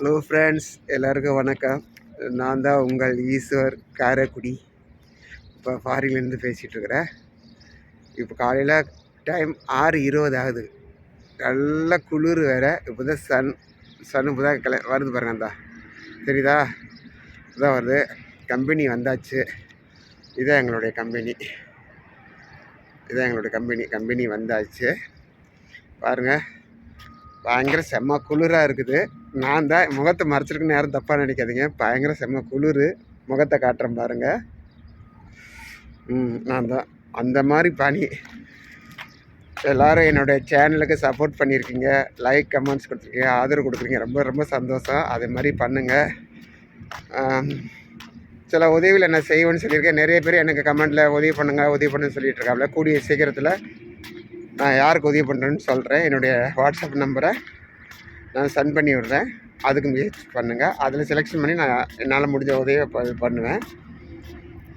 Hello friends, எல்லாருக்கும் வணக்கம். நான் தான் உங்கள் ஈஸ்வர் காரைக்குடி. இப்போ ஃபாரின்லேருந்து பேசிகிட்ருக்கிறேன். இப்போ காலையில் டைம் 6:20 ஆகுது. நல்ல குளிர் வேறு. இப்போ தான் சன் இப்போ தான் வருது பாருங்க. அந்த தெரியுதா? இதுதான் வருது. கம்பெனி வந்தாச்சு. இதுதான் எங்களுடைய கம்பெனி வந்தாச்சு பாருங்கள். பயங்கர செம்ம குளிராக இருக்குது. நான் தான் முகத்தை மறைச்சிருக்குன்னு யாரும் தப்பாக நினைக்காதீங்க. பயங்கர செம்ம குளிர். முகத்தை காட்டுறேன் பாருங்கள். நான் தான் அந்த மாதிரி பனி. எல்லோரும் என்னுடைய சேனலுக்கு சப்போர்ட் பண்ணியிருக்கீங்க, லைக் கமெண்ட்ஸ் கொடுத்துருக்கீங்க, ஆதரவு கொடுக்குறீங்க. ரொம்ப ரொம்ப சந்தோஷம். அதே மாதிரி பண்ணுங்கள். சில உதவியில் என்ன செய்வேன்னு சொல்லியிருக்கேன். நிறைய பேர் எனக்கு கமெண்ட்டில் உதவி பண்ணுன்னு சொல்லிட்டு இருக்காங்கள. கூடிய சீக்கிரத்தில் நான் யாருக்கு உதவி பண்ணுறேன்னு சொல்கிறேன். என்னுடைய வாட்ஸ்அப் நம்பரை நான் சென்ட் பண்ணி விடுறேன். அதுக்கு முயற்சி பண்ணுங்கள். அதில் செலெக்ஷன் பண்ணி நான் என்னால் முடிஞ்ச உதவியை பண்ணுவேன்.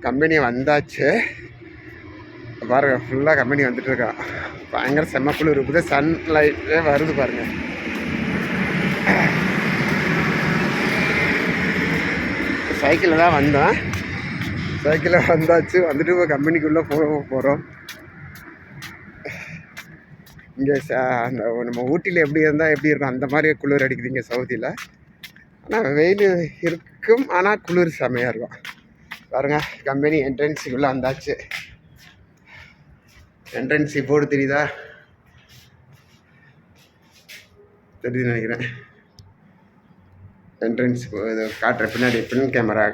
கம்பெனி வந்தாச்சு பாருங்கள். ஃபுல்லாக கம்பெனி வந்துட்டுருக்கான். பயங்கர செம்ம குளிர் இருக்குது. சன்லைட்டே வருது பாருங்கள். சைக்கிளில் தான் வந்தேன். சைக்கிளில் வந்தாச்சு. வந்துட்டு இப்போ கம்பெனிக்குள்ளே போகிறோம். இங்கே அந்த நம்ம ஊட்டியில் எப்படி இருந்தால் எப்படி இருக்கும் அந்த மாதிரி குளிர் அடிக்குது இங்கே சவுதியில். ஆனால் வெயில் இருக்கும், ஆனால் குளிர் செமையாக இருக்கும் பாருங்கள். கம்பெனி என்ட்ரன்ஸுக்குள்ளே வந்தாச்சு. என்ட்ரன்ஸ் போர்டு தெரியுதுன்னு நினைக்கிறேன். என்ட்ரன்ஸ் இது காட்டுற பின்னாடி பின் கேமரா.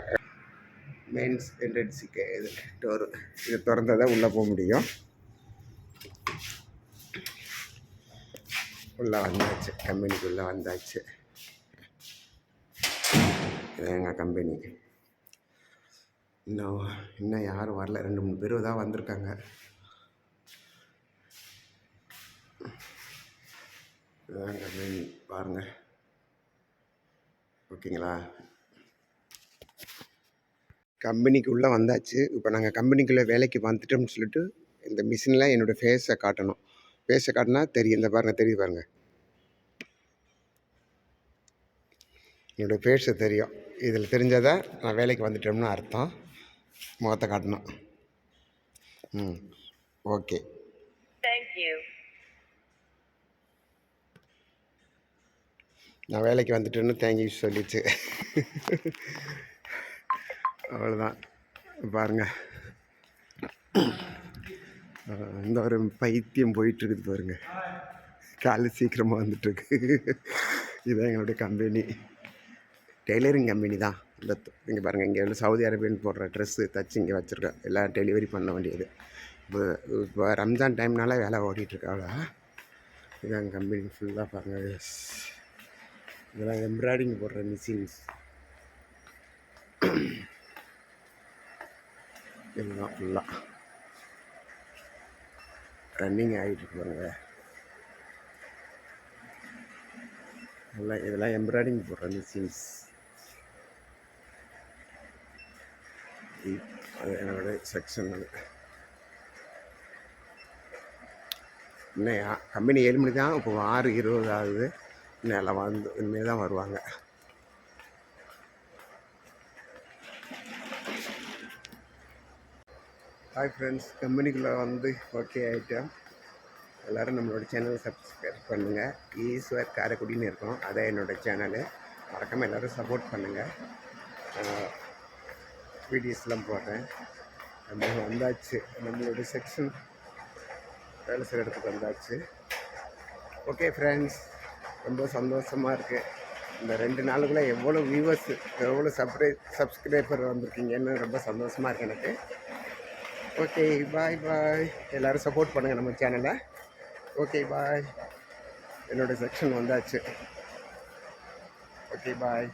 மெயின்ஸ் என்ட்ரன்ஸுக்கு இது டோரு. இது திறந்தால் உள்ளே போக முடியும். உள்ளே வந்தாச்சு. கம்பெனிக்குள்ளே வந்தாச்சு. இது எங்கள் கம்பெனி. இன்னும் யாரும் வரல. 2-3 பேர் தான் வந்திருக்காங்க. இதுதான் கம்பெனி பாருங்கள். ஓகேங்களா? கம்பெனிக்குள்ளே வந்தாச்சு. இப்போ நாங்கள் கம்பெனிக்குள்ளே வேலைக்கு வந்துட்டோம்னு சொல்லிட்டு இந்த மிஷினில் என்னோடய ஃபேஸை காட்டணும். ஃபேஸை காட்டினா தெரியும். இந்த பாருங்கள், தெரியுது பாருங்கள். என்னோடய ஃபேஸை தெரியும். இதில் தெரிஞ்சாதான் நான் வேலைக்கு வந்துட்டோம்னு அர்த்தம். முகத்தை காட்டணும். ஓகே. நான் வேலைக்கு வந்துட்டேன்னு தேங்க்யூ சொல்லிச்சு. அவ்வளோதான் பாருங்கள். இந்த ஒரு பைத்தியம் போயிட்டுருக்குது பாருங்கள். காலையில் சீக்கிரமாக வந்துட்டுருக்கு. இதுதான் எங்களுடைய கம்பெனி. டெய்லரிங் கம்பெனி தான். இந்த இங்கே பாருங்கள். இங்கே வந்து சவுதி அரேபியன் போடுற ட்ரெஸ்ஸு தச்சு இங்கே வச்சுருக்கேன். எல்லாம் டெலிவரி பண்ண வேண்டியது. இப்போ ரம்ஜான் டைம்னால வேலை ஓடிட்டுருக்காங்களா. இதுதான் கம்பெனி ஃபுல்லாக பாருங்கள். இதெல்லாம் எம்ப்ராய்டிங் போடுற மிஷின்ஸ். இதுதான் ஃபுல்லாக ரன்னிங் ஆகிட்டு பாருங்க. இதெல்லாம் எம்ப்ராய்டிங் போடுற மிஷின்ஸ். அது என்னோட செக்ஷன். இன்னும் கம்பெனி 7 மணி தான். இப்போ 6:20 ஆகுது. இன்னும் எல்லாம் இனிமேல் தான் வருவாங்க. ஹாய் ஃப்ரெண்ட்ஸ், கம்பெனிக்குள்ளே வந்து ஓகே ஆகிட்டேன். எல்லோரும் நம்மளோட சேனலை சப்ஸ்கிரைப் பண்ணுங்கள். ஈஸ்வர் காரைக்குடின்னு இருக்கும். அதான் என்னோடய சேனலு. மறக்காமல் எல்லோரும் சப்போர்ட் பண்ணுங்கள். வீடியோஸ்லாம் போடுறேன். நம்ம வந்தாச்சு. நம்மளோட செக்ஷன் வேலை செய்கிற இடத்துக்கு வந்தாச்சு. ஓகே ஃப்ரெண்ட்ஸ், ரொம்ப சந்தோஷமாக இருக்குது. இந்த 2 நாளுக்குள்ளே எவ்வளோ வியூவர்ஸ், எவ்வளோ சப்ஸ்கிரைபர் வந்திருக்கீங்கன்னு ரொம்ப சந்தோஷமாக இருக்குது எனக்கு. ஓகே, பாய். எல்லோரும் சப்போர்ட் பண்ணுங்கள் நம்ம சேனலை. ஓகே, பாய். என்னோடய செக்ஷன் வந்தாச்சு. ஓகே, பாய்.